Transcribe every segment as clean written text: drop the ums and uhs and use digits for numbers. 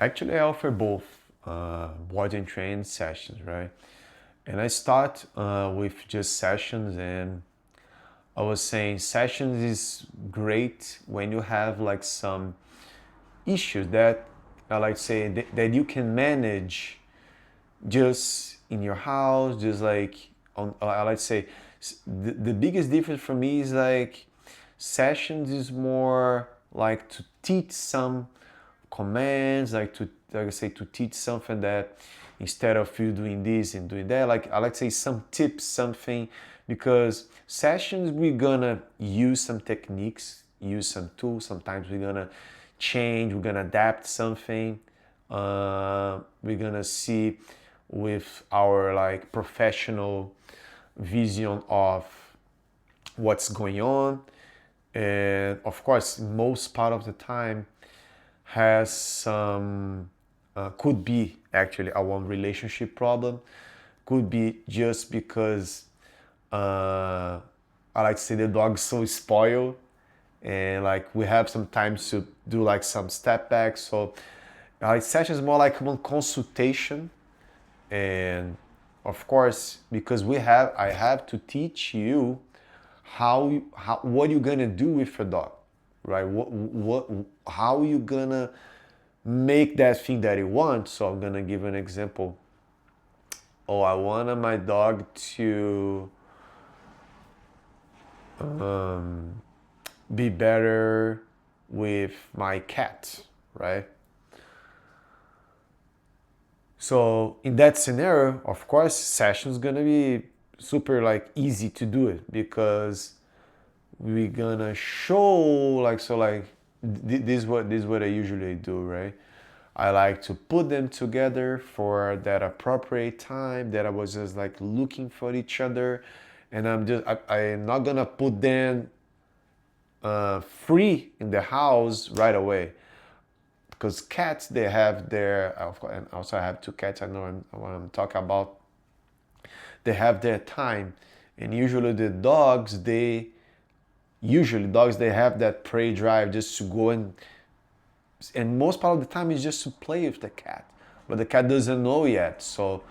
Actually, I offer both board and train sessions, right? And I start with just sessions, and I was saying sessions is great when you have like some issues that I like to say that you can manage just in your house, just like on. I like to say the biggest difference for me is like sessions is more like to teach some commands, like I say to teach something that instead of you doing this and doing that, like I like to say some tips, something, because sessions we're gonna use some techniques, use some tools. Sometimes we're gonna change, we're gonna adapt something. We're gonna see with our like professional vision of what's going on, and of course most part of the time has some could be actually a one relationship problem, could be just because I like to say the dog's so spoiled, and like we have some times to do like some step back. So session is more like one consultation, and of course because I have to teach you how what you're gonna do with your dog, right? What how you gonna make that thing that you want. So I'm gonna give an example. Oh, I wanted my dog to be better with my cat, right? So in that scenario, of course, session's gonna be super like easy to do it because we're gonna show like so like this is what I usually do, right? I like to put them together for that appropriate time that I was just like looking for each other, and I'm not gonna put them free in the house right away, because cats they have their, of course, and also I have two cats. I know what I'm talking about. They have their time, and usually dogs they have that prey drive just to go and most part of the time is just to play with the cat, but the cat doesn't know yet. So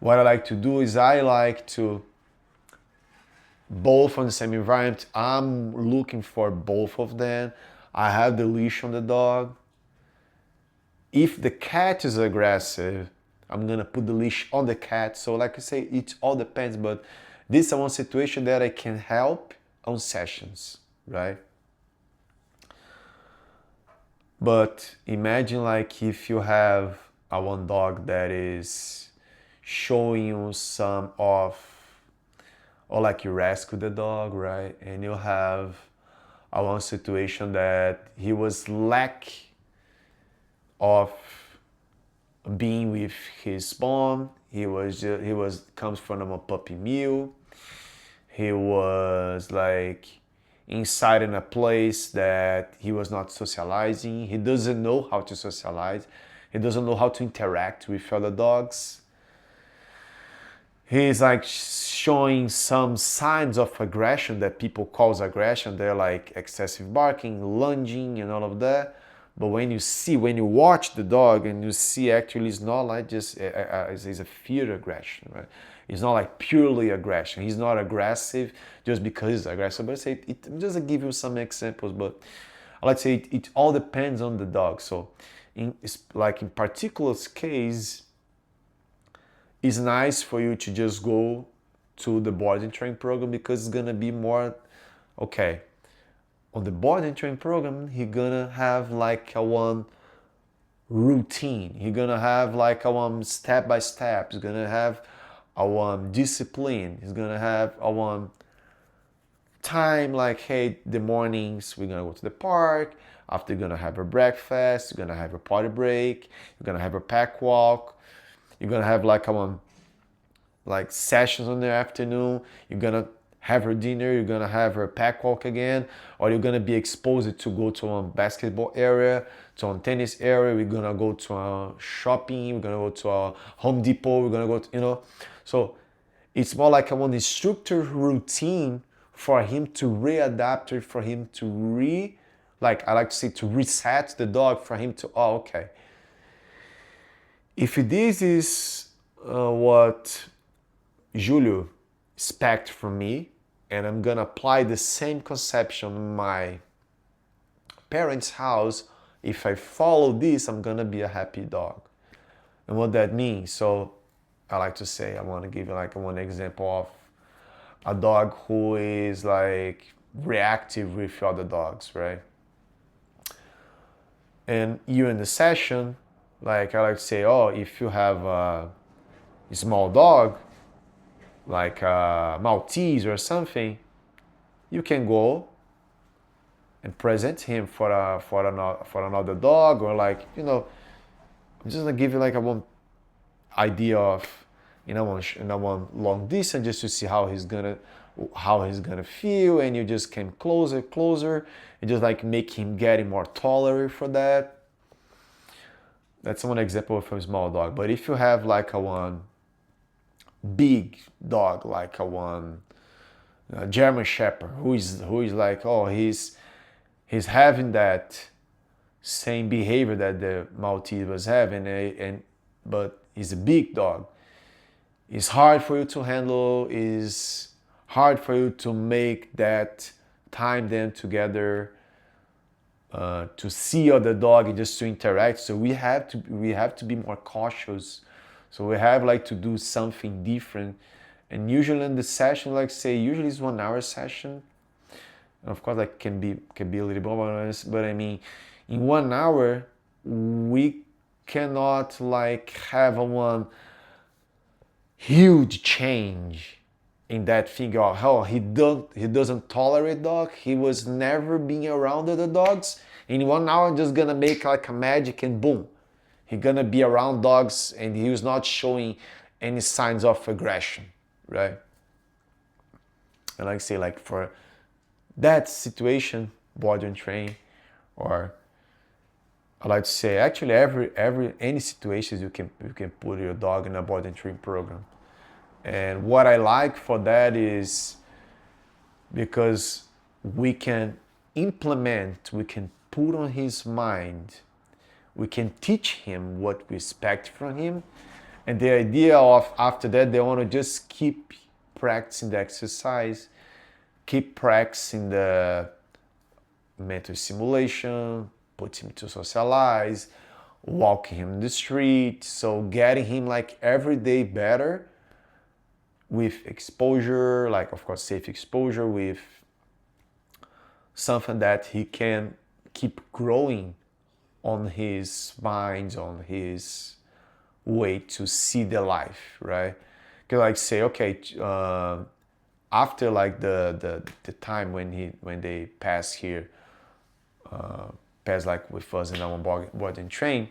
what I like to do is I like to both on the same environment. I'm looking for both of them. I have the leash on the dog. If the cat is aggressive, I'm gonna put the leash on the cat. So like I say, it all depends, but this is one situation that I can help on sessions, right? But imagine like if you have a one dog that is showing you some of, or like you rescue the dog, right? And you have a one situation that he was lack of being with his mom. He was comes from a puppy mill. He was like inside in a place that he was not socializing. He doesn't know how to socialize. He doesn't know how to interact with other dogs. He's like showing some signs of aggression that people calls aggression. They're like excessive barking, lunging, and all of that. But when you watch the dog and you see actually it's not like just it's a fear aggression, right? It's not like purely aggression. He's not aggressive just because he's aggressive. But I say just give you some examples. But I like to say it all depends on the dog. So in particular case, it's nice for you to just go to the board and train program because it's gonna be more okay. On the board and train program, he gonna have like a one routine. He gonna have like a one step by step. He's gonna have a one discipline. He's gonna have a one time like, hey, the mornings we're gonna go to the park. After you're gonna have a breakfast, you're gonna have a potty break. You're gonna have a pack walk. You're gonna have like a one like sessions in the afternoon. You're gonna have her dinner, you're gonna have her pack walk again, or you're gonna be exposed to go to a basketball area, to a tennis area. We're gonna go to a shopping, we're gonna go to a Home Depot, we're gonna go to, So it's more like I want a structured routine for him to readapt it, for him to like I like to say, to reset the dog, for him to, oh, okay, If this is what Julio expects from me, and I'm gonna apply the same conception in my parents' house, if I follow this, I'm gonna be a happy dog. And what that means, so I like to say, I want to give you like one example of a dog who is like reactive with other dogs, right? And you in the session, like I like to say, oh, if you have a small dog, like a Maltese or something, you can go and present him for another dog, or like, I'm just gonna give you like a one idea of one long distance, just to see how he's gonna feel, and you just came closer, and just like make him getting more tolerant for that. That's one example of a small dog. But if you have like a one big dog, like a German Shepherd, who is like, oh, he's having that same behavior that the Maltese was having, but he's a big dog. It's hard for you to handle. It's hard for you to make that time them together, to see other dog and just to interact. So we have to be more cautious. So we have like to do something different. And usually in the session, like say, usually it's 1 hour session. And of course, like can be a little bit more, but I mean, in 1 hour, we cannot like have a one huge change in that thing of, oh, he doesn't tolerate dog. He was never being around other dogs. In 1 hour, I'm just gonna make like a magic and boom, he gonna be around dogs and he was not showing any signs of aggression, right? And like I say, like for that situation, board and train, or I like to say actually any situations you can put your dog in a board and train program. And what I like for that is because we can implement, we can put on his mind, we can teach him what we expect from him. And the idea of after that, they want to just keep practicing the exercise, keep practicing the mental simulation, put him to socialize, walking him in the street. So getting him like every day better with exposure, like of course safe exposure, with something that he can keep growing on his mind, on his way to see the life, right? Because like say, okay, after like the time when they pass here, pass like with us in our board and train,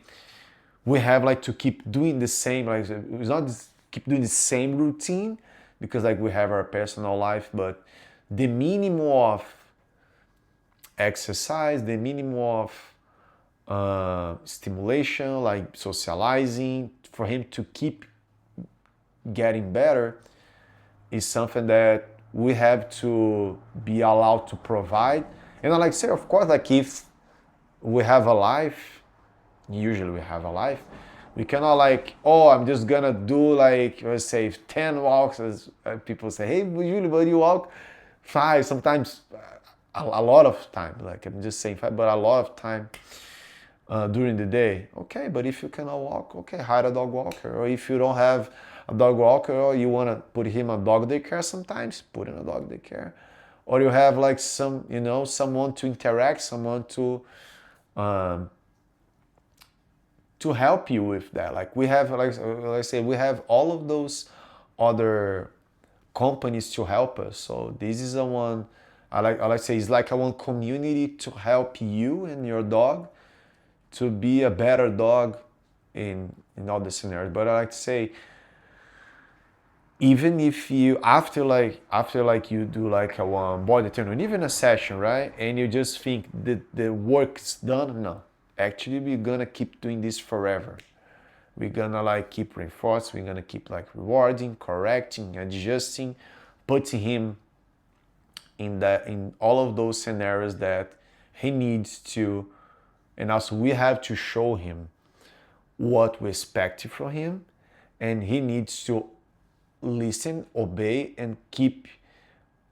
we have like to keep doing the same, like it's not just keep doing the same routine, because like we have our personal life, but the minimum of exercise, the minimum of stimulation, like socializing, for him to keep getting better, is something that we have to be allowed to provide. And I like to say, of course, like if we have a life, usually we have a life, we cannot like, oh, I'm just gonna do like, let's say 10 walks, as people say, hey, usually but you walk 5, sometimes a lot of time, like I'm just saying 5, but a lot of time during the day. Okay, but if you cannot walk, okay, hire a dog walker. Or if you don't have a dog walker, or you wanna put him on dog daycare, sometimes put in a dog daycare. Or you have like someone to interact, someone to help you with that. Like we have, like I say, we have all of those other companies to help us. So this is the one I like to say, it's like a one community to help you and your dog to be a better dog in all the scenarios. But I like to say, even if you after like you do like a one body turn, or even a session, right, and you just think that the work's done, no, actually we're gonna keep doing this forever. We're gonna like keep reinforcing, we're gonna keep like rewarding, correcting, adjusting, putting him in all of those scenarios that he needs to. And also we have to show him what we expect from him, and he needs to listen, obey, and keep.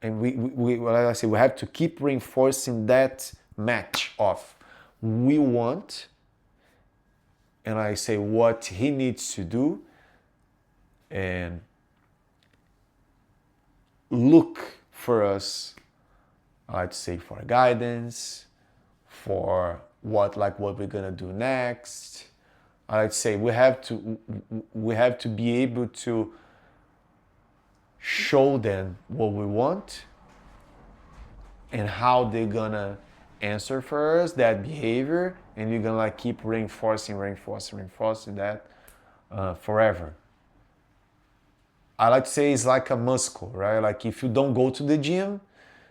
And like I say, we have to keep reinforcing that match of we want, and I say what he needs to do, and look for us, I'd say, for guidance, for what we're gonna do next. I'd say we have to be able to show them what we want and how they're gonna answer for us that behavior, and you're gonna keep reinforcing that forever. I like to say it's like a muscle, right? Like if you don't go to the gym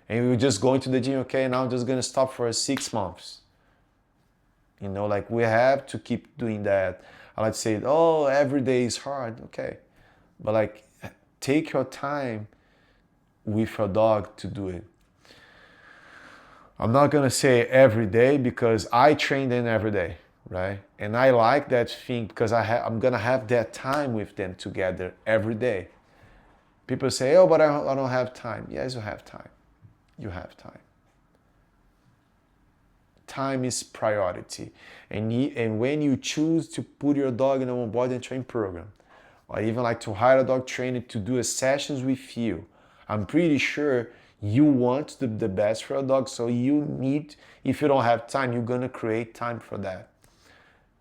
and you're just going to the gym, okay, now I'm just gonna stop for 6 months. Like we have to keep doing that. I like to say, oh, every day is hard, okay. But take your time with your dog to do it. I'm not gonna say every day because I train them every day, right? And I like that thing because I'm gonna have that time with them together every day. People say, oh, but I don't have time. Yes, you have time. You have time. Time is priority. And when you choose to put your dog in a body and train program, or even to hire a dog trainer to do a sessions with you, I'm pretty sure you want the best for a dog. So if you don't have time, you're gonna create time for that.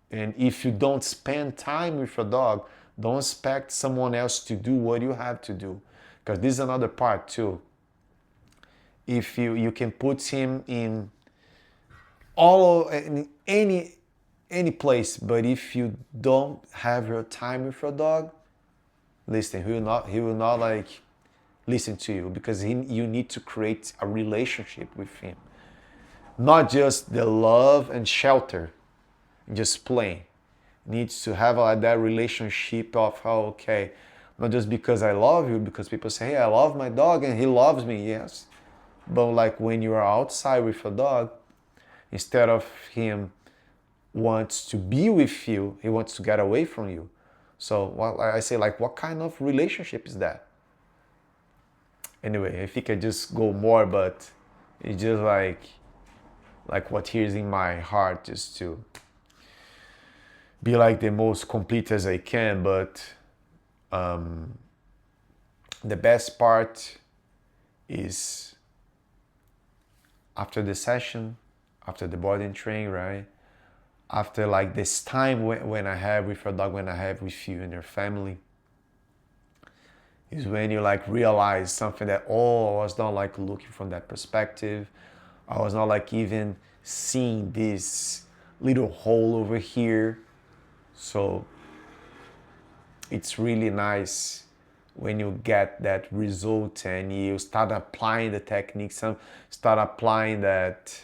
And if you don't spend time with your dog, don't expect someone else to do what you have to do. Because this is another part too. If you can put him in in any place, but if you don't have your time with your dog, listen, he will not listen to you, because you need to create a relationship with him, not just the love and shelter, just playing. Needs to have that relationship of, oh, okay, not just because I love you, because people say, hey, I love my dog and he loves me, yes, but when you are outside with a dog, instead of him wants to be with you, he wants to get away from you. So I say, what kind of relationship is that? Anyway, I think I just go more, but it's just like what here's in my heart, just to be the most complete as I can. But the best part is after the session, after the body training, right? After this time when I have with your dog, when I have with you and your family, is when you realize something that, oh, I was not looking from that perspective. I was not even seeing this little hole over here. So it's really nice when you get that result and you start applying the techniques, start applying that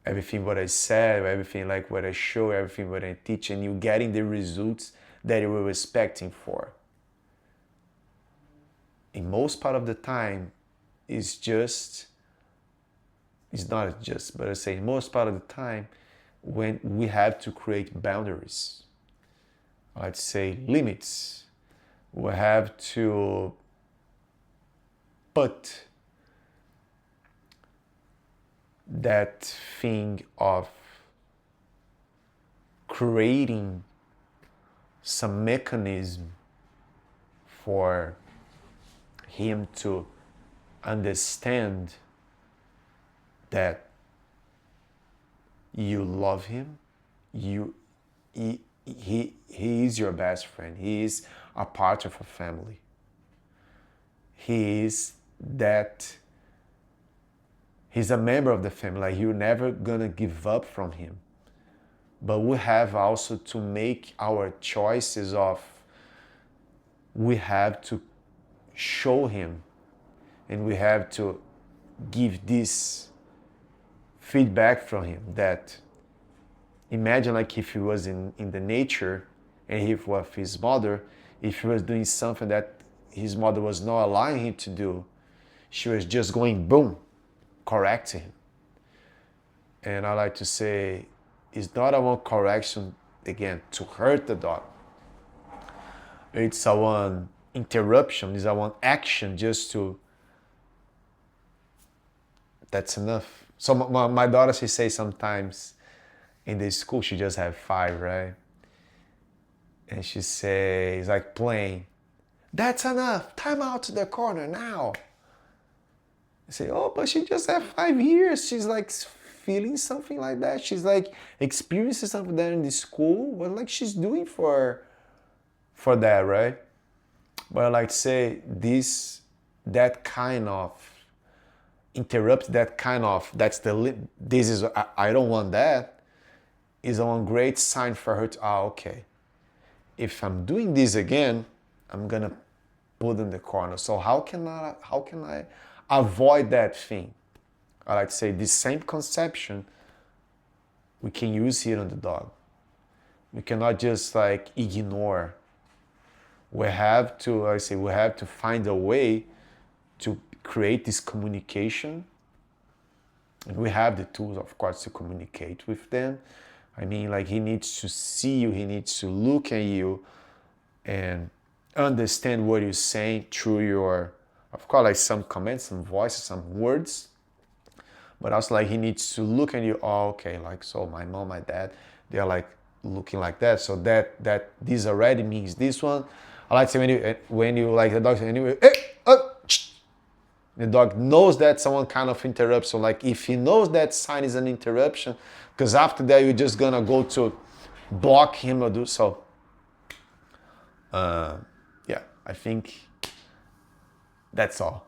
everything what I said, everything what I show, everything what I teach, and you getting the results that you were expecting for. In most part of the time, it's not just, but I say most part of the time, when we have to create boundaries, I'd say limits, we have to put that thing of creating some mechanism for him to understand that you love him, he is your best friend, he is a part of a family, he's a member of the family. You're never gonna give up from him. But we have also to make our choices of, we have to show him, and we have to give this feedback from him that, imagine if he was in the nature and he was with his mother, if he was doing something that his mother was not allowing him to do, she was just going boom, correcting him. And I like to say, It's not a one correction again to hurt the dog. It's a one interruption, it's a one action just to, that's enough. So my daughter, she says sometimes in the school, she just have 5, right? And she says, like playing, that's enough, time out to the corner now. I say, oh, but she just had 5 years. She's like feeling something like that. She's like experiencing something there in the school. What like she's doing for that, right? But I like to say that kind of interrupt, that kind of, that's this is, I don't want that, is a one great sign for her to, okay, if I'm doing this again, I'm gonna put in the corner. So how can I avoid that thing? I like to say this same conception we can use here on the dog. We cannot just like ignore. We have to find a way to create this communication. And we have the tools, of course, to communicate with them. I mean, like he needs to see you, he needs to look at you and understand what you're saying through your, of course, like some comments, some voices, some words. But also like he needs to look at you, oh, okay, like so my mom, my dad, they're like looking like that. So that this already means this one. I like to say when you like the dog anyway, hey, oh, the dog knows that someone kind of interrupts. So like if he knows that sign is an interruption, because after that you're just gonna go to block him or do so. Yeah, I think that's all.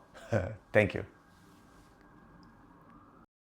Thank you.